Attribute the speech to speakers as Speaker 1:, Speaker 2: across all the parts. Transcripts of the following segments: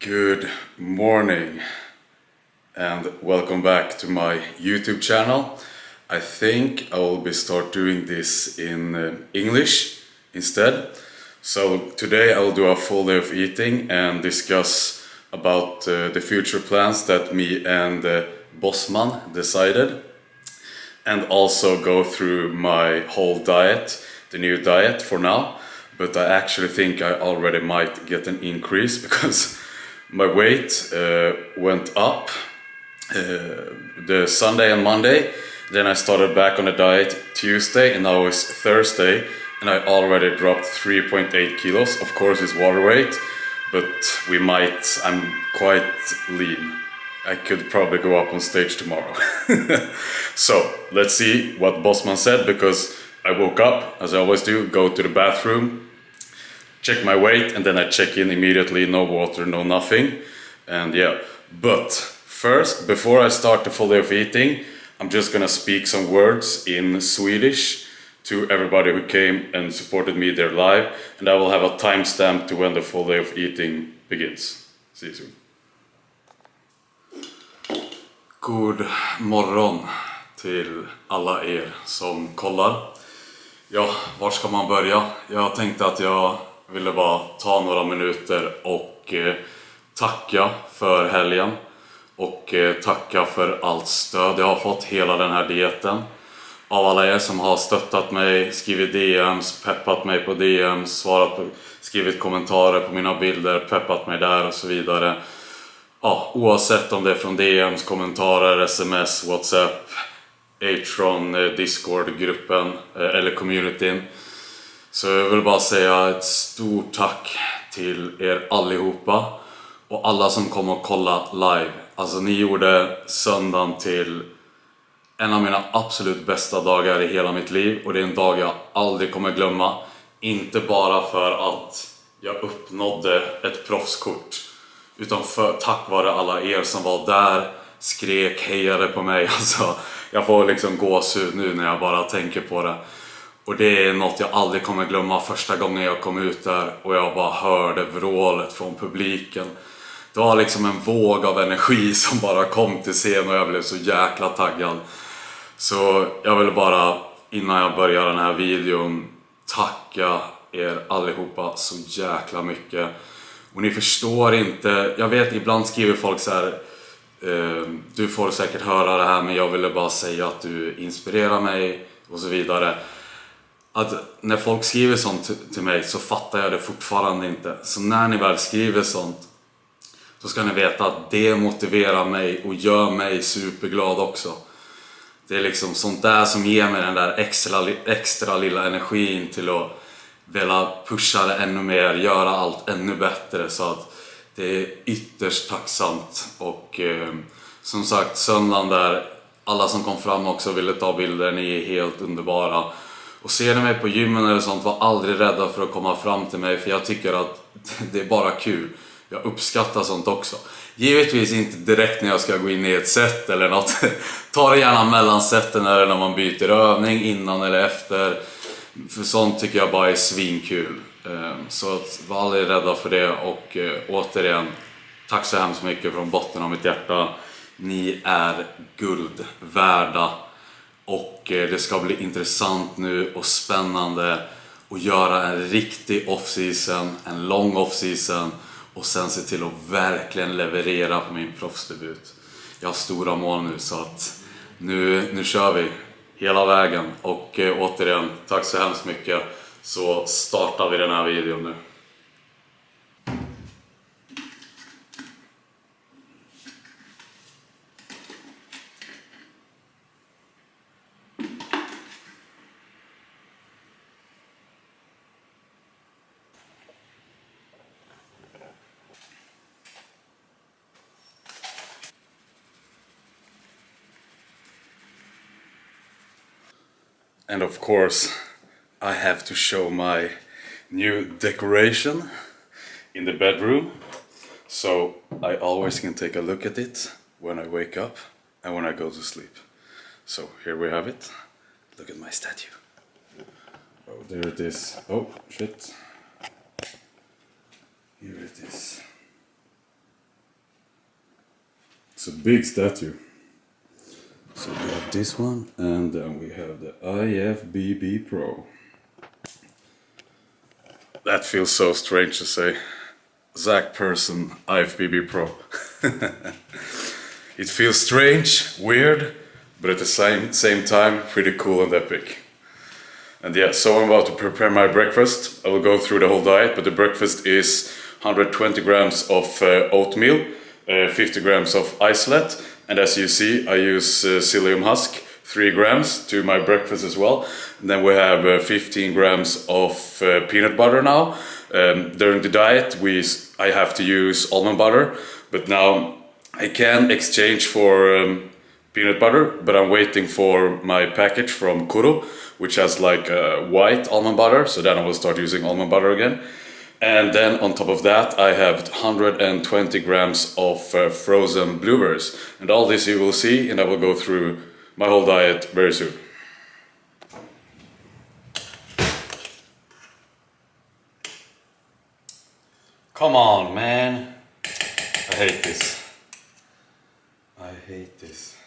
Speaker 1: Good morning and welcome back to my YouTube channel. I think I will start doing this in English instead. So today I will do a full day of eating and discuss about the future plans that me and Bossman decided, and also go through my whole diet, the new diet for now. But I actually think I already might get an increase because my weight went up the Sunday and Monday. Then I started back on the diet Tuesday, and now it's Thursday, and I already dropped 3.8 kilos. Of course it's water weight, but I'm quite lean. I could probably go up on stage tomorrow. So let's see what Bossman said, because I woke up, as I always do, go to the bathroom, check my weight, and then I check in immediately, no water, no nothing. And yeah, but first, before I start the full day of eating, I'm just gonna speak some words in Swedish to everybody who came and supported me there live, and I will have a timestamp to when the full day of eating begins. See you soon. God morgon till alla er som kollar. Ja, var ska man börja? Jag tänkte att jag ville bara ta några minuter och tacka för helgen och tacka för allt stöd jag har fått hela den här dieten. Av alla er som har stöttat mig, skrivit DMs, peppat mig på DMs, skrivit kommentarer på mina bilder, peppat mig där och så vidare. Ja, oavsett om det är från DMs, kommentarer, sms, whatsapp, Atron, Discord-gruppen eller communityn. Så jag vill bara säga ett stort tack till er allihopa och alla som kom och kolla live. Alltså ni gjorde söndagen till en av mina absolut bästa dagar i hela mitt liv, och det är en dag jag aldrig kommer glömma. Inte bara för att jag uppnådde ett proffskort, utan tack vare alla er som var där, skrek, hejade på mig. Alltså, jag får liksom gåshud nu när jag bara tänker på det. Och det är något jag aldrig kommer glömma, första gången jag kom ut där och jag bara hörde vrålet från publiken. Det var liksom en våg av energi som bara kom till scen och jag blev så jäkla taggad. Så jag vill bara, innan jag börjar den här videon, tacka er allihopa så jäkla mycket. Och ni förstår inte, jag vet ibland skriver folk så här, du får säkert höra det här, men jag ville bara säga att du inspirerar mig och så vidare. Att när folk skriver sånt till mig så fattar jag det fortfarande inte. Så när ni väl skriver sånt, så ska ni veta att det motiverar mig och gör mig superglad också. Det är liksom sånt där som ger mig den där extra lilla energin till att vilja pusha det ännu mer, göra allt ännu bättre. Så att det är ytterst tacksamt. Och som sagt, söndagen där, alla som kom fram också ville ta bilder, ni är helt underbara. Och ser ni mig på gymmen eller sånt, var aldrig rädda för att komma fram till mig, för jag tycker att det är bara kul. Jag uppskattar sånt också. Givetvis inte direkt när jag ska gå in i ett set eller något. Ta det gärna mellan seten eller när man byter övning, innan eller efter. För sånt tycker jag bara är svinkul. Så var aldrig rädda för det. Och återigen, tack så hemskt mycket från botten av mitt hjärta. Ni är guld värda. Och det ska bli intressant nu och spännande att göra en riktig off-season, en lång off-season, och sen se till att verkligen leverera på min proffsdebut. Jag har stora mål nu, så att nu kör vi hela vägen. Och återigen, tack så hemskt mycket. Så startar vi den här videon nu. And of course, I have to show my new decoration in the bedroom. So I always can take a look at it when I wake up and when I go to sleep. So here we have it. Look at my statue. Oh, there it is. Oh, shit. Here it is. It's a big statue. So we have this one, and then we have the IFBB Pro. That feels so strange to say. Zach Person IFBB Pro. It feels strange, weird, but at the same time pretty cool and epic. And yeah, so I'm about to prepare my breakfast. I will go through the whole diet, but the breakfast is 120 grams of oatmeal, 50 grams of Isolat, and as you see I use psyllium husk, 3 grams to my breakfast as well. And then we have 15 grams of peanut butter now. During the diet I have to use almond butter, but now I can exchange for peanut butter, but I'm waiting for my package from Kuro, which has like white almond butter, so then I will start using almond butter again. And then on top of that I have 120 grams of frozen blueberries. And all this you will see, and I will go through my whole diet very soon. Come on, man. I hate this. I hate this.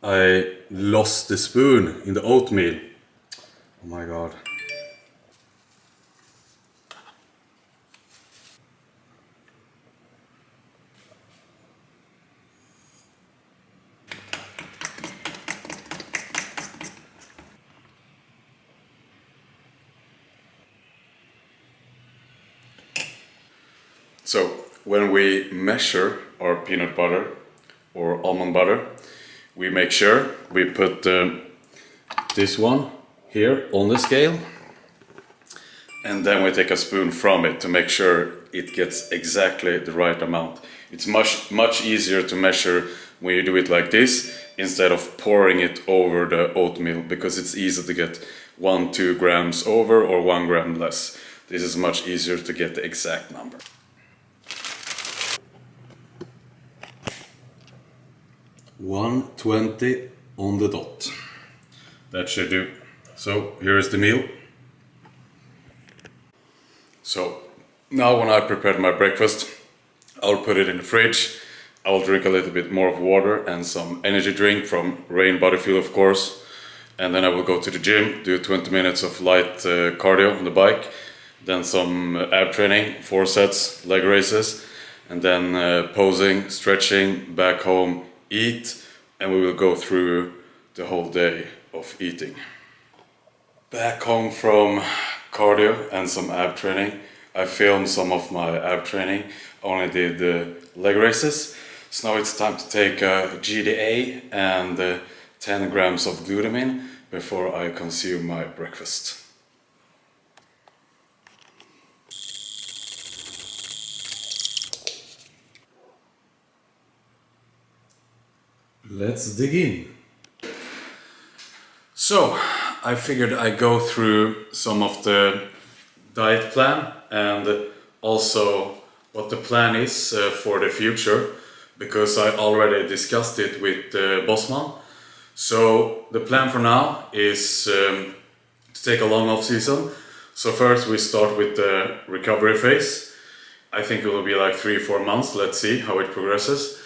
Speaker 1: I lost the spoon in the oatmeal. Oh my god. So when we measure our peanut butter or almond butter, we make sure we put this one here on the scale, and then we take a spoon from it to make sure it gets exactly the right amount. It's much easier to measure when you do it like this instead of pouring it over the oatmeal, because it's easy to get 1-2 grams over or 1 gram less. This is much easier to get the exact number. $120 on the dot. That should do. So here is the meal. So now when I prepared my breakfast, I'll put it in the fridge. I'll drink a little bit more of water and some energy drink from Rain Body Fuel, of course. And then I will go to the gym, do 20 minutes of light cardio on the bike, then some ab training, 4 sets, leg raises, and then posing, stretching, back home, eat, and we will go through the whole day of eating. Back home from cardio and some ab training. I filmed some of my ab training, only did the leg raises. So now it's time to take GDA and 10 grams of glutamine before I consume my breakfast. Let's dig in. So, I figured I'd go through some of the diet plan and also what the plan is for the future, because I already discussed it with Bossman. So, the plan for now is to take a long off season. So first we start with the recovery phase. I think it will be like 3-4 months, let's see how it progresses.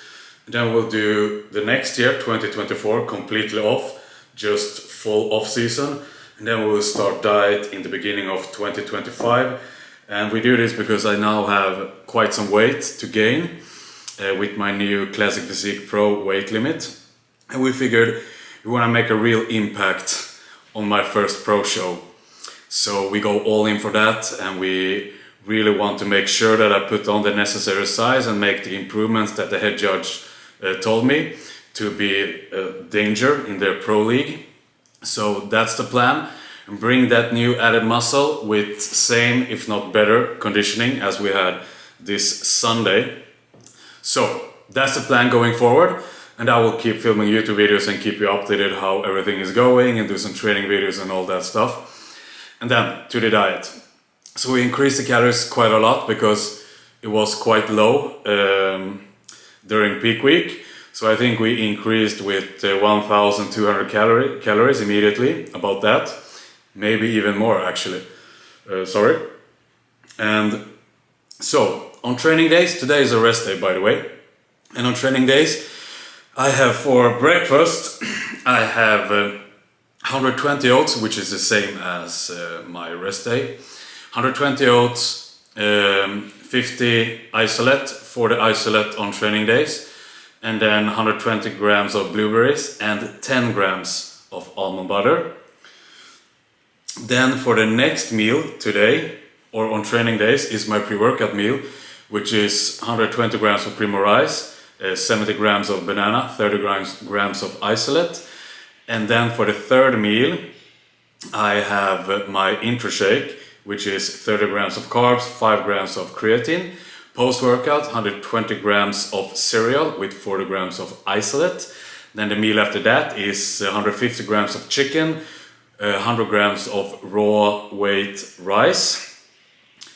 Speaker 1: Then we'll do the next year, 2024, completely off, just full off season. And then we will start diet in the beginning of 2025. And we do this because I now have quite some weight to gain with my new Classic Physique Pro weight limit. And we figured we want to make a real impact on my first pro show. So we go all in for that, and we really want to make sure that I put on the necessary size and make the improvements that the head judge told me to be a danger in their pro league. So that's the plan, and bring that new added muscle with same if not better conditioning as we had this Sunday. So that's the plan going forward, and I will keep filming YouTube videos and keep you updated how everything is going, and do some training videos and all that stuff. And then to the diet. So we increased the calories quite a lot because it was quite low during peak week. So I think we increased with 1,200 calories immediately, about that. Maybe even more actually. Sorry. And so on training days, today is a rest day by the way, and on training days I have for breakfast I have 120 oats, which is the same as my rest day. 120 oats, 50 isolate for the isolate on training days, and then 120 grams of blueberries and 10 grams of almond butter. Then for the next meal today, or on training days, is my pre-workout meal, which is 120 grams of cream of rice, 70 grams of banana, 30 grams of isolate. And then for the third meal, I have my intro shake, which is 30 grams of carbs, 5 grams of creatine. Post-workout, 120 grams of cereal with 40 grams of isolate. Then the meal after that is 150 grams of chicken, 100 grams of raw weight rice,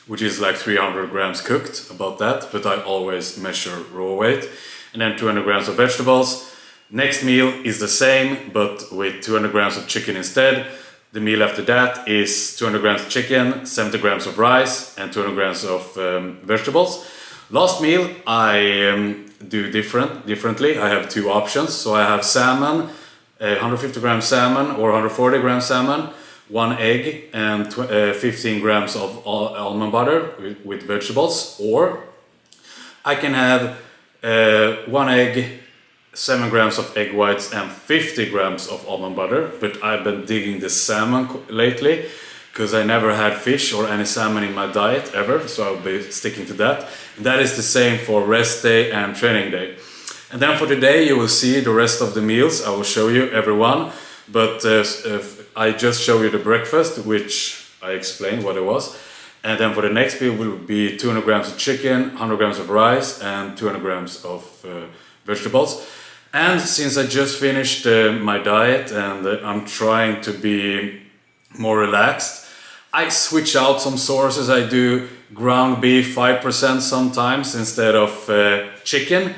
Speaker 1: which is like 300 grams cooked, about that, but I always measure raw weight. And then 200 grams of vegetables. Next meal is the same, but with 200 grams of chicken instead. The meal after that is 200 grams of chicken, 70 grams of rice, and 200 grams of vegetables. Last meal I do differently. I have two options. So I have salmon, 150 grams salmon or 140 grams salmon, 1 egg, and 15 grams of almond butter with vegetables. Or I can have 1 egg, 7 grams of egg whites and 50 grams of almond butter, but I've been digging the salmon lately because I never had fish or any salmon in my diet ever, so I'll be sticking to that. And that is the same for rest day and training day. And then for today you will see the rest of the meals. I will show you everyone, but I just show you the breakfast, which I explained what it was. And then for the next meal will be 200 grams of chicken, 100 grams of rice and 200 grams of vegetables. And since I just finished my diet and I'm trying to be more relaxed, I switch out some sources. I do ground beef 5% sometimes instead of chicken.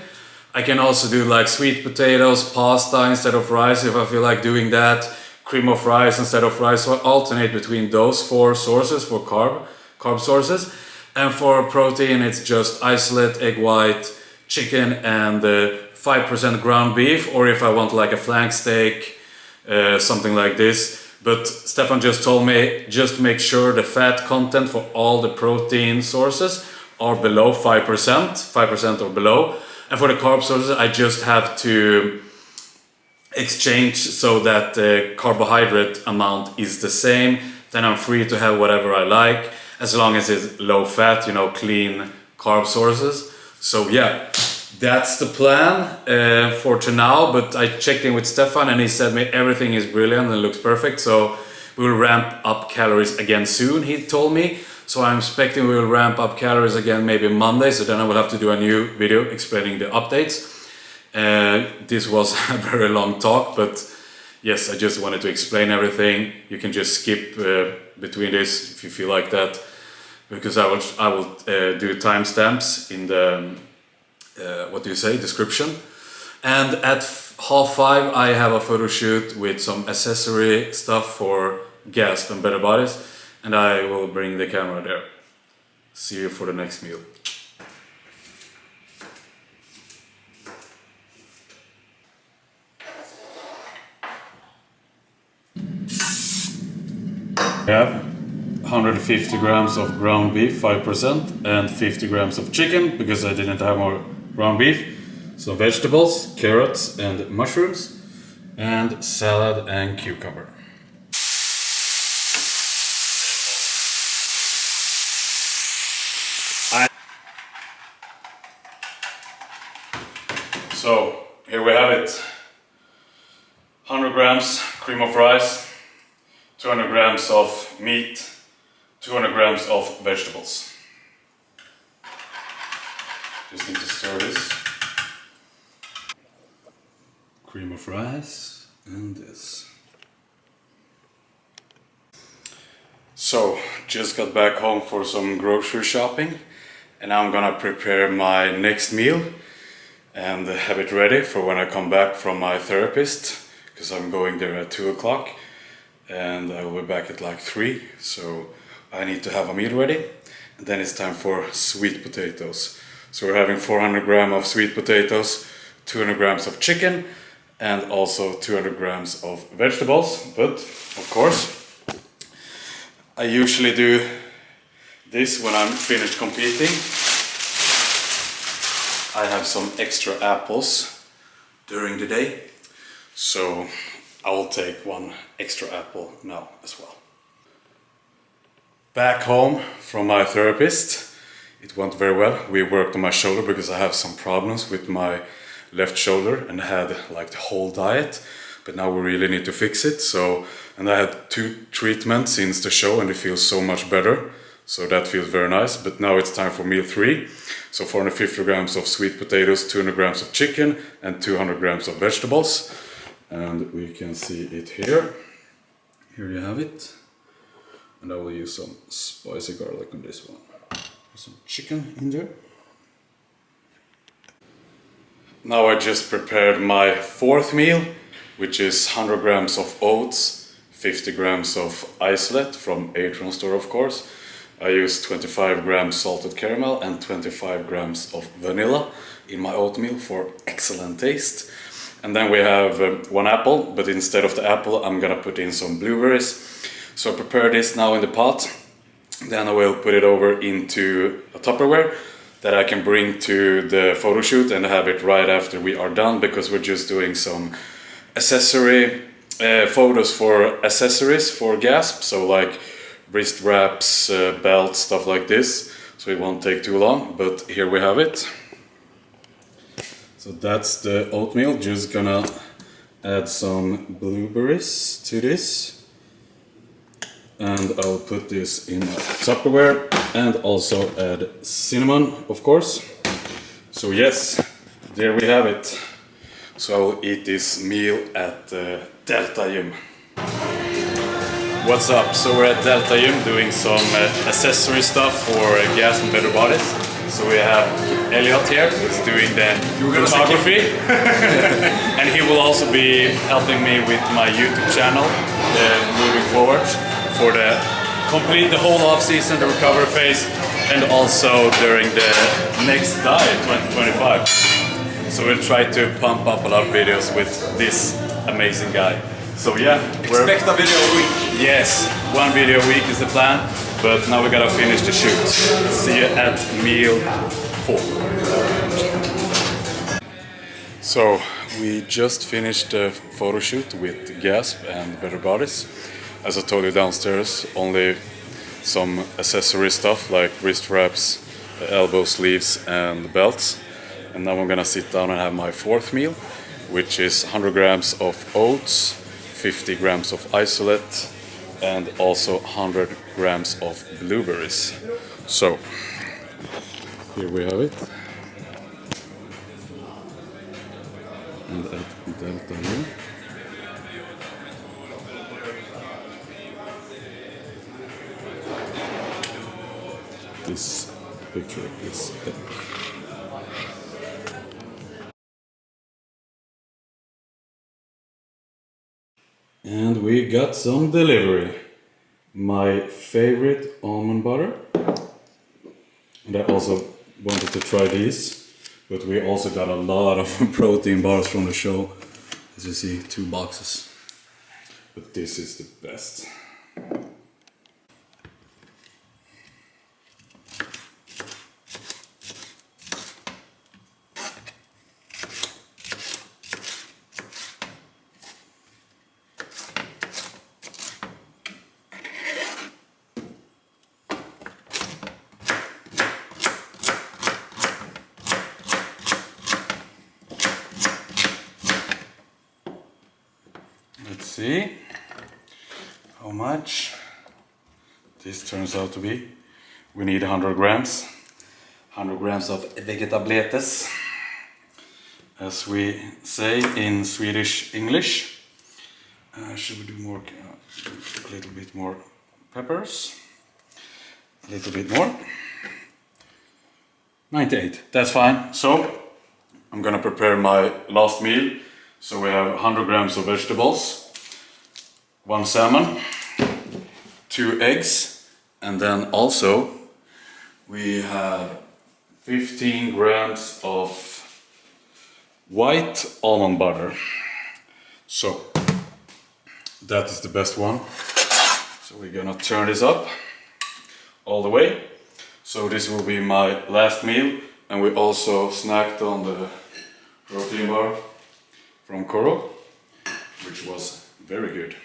Speaker 1: I can also do like sweet potatoes, pasta instead of rice if I feel like doing that, cream of rice instead of rice. So I alternate between those 4 sources for carb sources. And for protein it's just isolate, egg white, chicken and 5% ground beef, or if I want like a flank steak, something like this. But Stefan just told me just make sure the fat content for all the protein sources are below 5% or below. And for the carb sources I just have to exchange so that the carbohydrate amount is the same. Then I'm free to have whatever I like, as long as it's low fat, you know, clean carb sources. So yeah, that's the plan for now, but I checked in with Stefan and he said me everything is brilliant and looks perfect, so we will ramp up calories again soon, he told me. So I'm expecting we will ramp up calories again maybe Monday, so then I will have to do a new video explaining the updates. This was a very long talk, but yes, I just wanted to explain everything. You can just skip between this if you feel like that, because I will do timestamps in the description. And at 4:30 I have a photo shoot with some accessory stuff for GASP and Better Bodies, and I will bring the camera there. See you for the next meal. I have 150 grams of ground beef, 5%, and 50 grams of chicken because I didn't have more ground beef. So vegetables, carrots and mushrooms, and salad and cucumber. So here we have it. 100 grams cream of rice, 200 grams of meat, 200 grams of vegetables. Just need to stir this. Cream of rice and this. So, just got back home for some grocery shopping and I'm gonna prepare my next meal and have it ready for when I come back from my therapist, because I'm going there at 2 o'clock and I will be back at like 3, so I need to have a meal ready. And then it's time for sweet potatoes. So we're having 400 grams of sweet potatoes, 200 grams of chicken, and also 200 grams of vegetables. But of course, I usually do this when I'm finished competing. I have some extra apples during the day, so I will take one extra apple now as well. Back home from my therapist, it went very well. We worked on my shoulder because I have some problems with my left shoulder and had like the whole diet, but now we really need to fix it. And I had 2 treatments since the show and it feels so much better. So that feels very nice, but now it's time for meal 3. So 450 grams of sweet potatoes, 200 grams of chicken and 200 grams of vegetables. And we can see it here. Here you have it. And I will use some spicy garlic on this one. Some chicken in there. Now I just prepared my 4th meal, which is 100 grams of oats, 50 grams of Isolat from Atron store of course. I use 25 grams salted caramel and 25 grams of vanilla in my oatmeal for excellent taste. And then we have 1 apple, but instead of the apple I'm gonna put in some blueberries. So I prepare this now in the pot, then I will put it over into a Tupperware that I can bring to the photo shoot and have it right after we are done, because we're just doing some accessory photos for accessories for GASP, so like wrist wraps, belts, stuff like this, so it won't take too long, but here we have it. So that's the oatmeal, just gonna add some blueberries to this. And I'll put this in a Tupperware and also add cinnamon, of course. So yes, there we have it. So I will eat this meal at Delta Gym. What's up? So we're at Delta Gym doing some accessory stuff for GASP and Better Bodies. So we have Elliot here, who's doing the photography. And he will also be helping me with my YouTube channel moving forward. For complete the whole off season, the recovery phase, and also during the next diet 2025. So we'll try to pump up a lot of videos with this amazing guy. So yeah,
Speaker 2: expect a video a week.
Speaker 1: Yes, 1 video a week is the plan, but now we gotta finish the shoot. See you at meal 4. So we just finished the photo shoot with GASP and Better Bodies. As I told you downstairs, only some accessory stuff like wrist wraps, elbow sleeves and belts. And now I'm gonna sit down and have my 4th meal, which is 100 grams of oats, 50 grams of Isolat and also 100 grams of blueberries. So, here we have it. And at Delta here. This picture is epic. And we got some delivery. My favorite almond butter. And I also wanted to try these, but we also got a lot of protein bars from the show. As you see, 2 boxes. But this is the best. Let's see how much this turns out to be. We need 100 grams. 100 grams of vegetabletes, as we say in Swedish English. Should we do more? A little bit more peppers. A little bit more. 98, that's fine. So I'm gonna prepare my last meal. So we have 100 grams of vegetables, 1 salmon, 2 eggs, And then also we have 15 grams of white almond butter. So that is the best one. So we're gonna turn this up all the way. So this will be my last meal, and we also snacked on the protein bar from Koro, which was very good.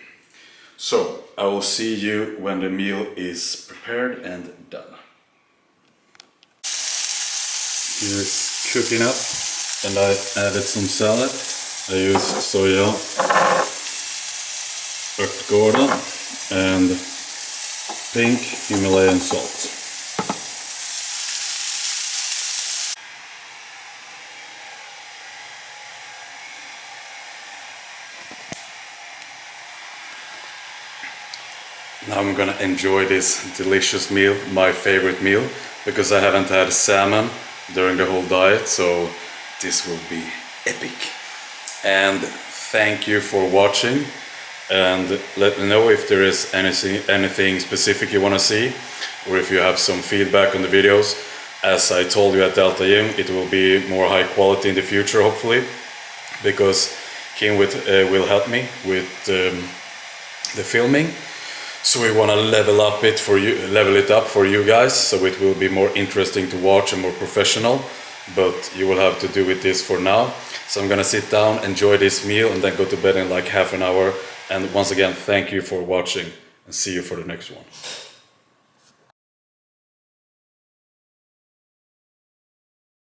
Speaker 1: So I will see you when the meal is prepared and done. Here it's cooking up, and I added some salad. I used soya, örtgårda, and pink Himalayan salt. Now I'm gonna enjoy this delicious meal, my favorite meal, because I haven't had salmon during the whole diet, so this will be epic. And thank you for watching, and let me know if there is anything specific you want to see, or if you have some feedback on the videos. As I told you at Delta Gym, it will be more high quality in the future, hopefully, because Kim will help me with the filming. So we want to level it up for you guys, so it will be more interesting to watch and more professional. But you will have to do with this for now. So I'm gonna sit down, enjoy this meal, and then go to bed in like half an hour. And once again, thank you for watching, and see you for the next one.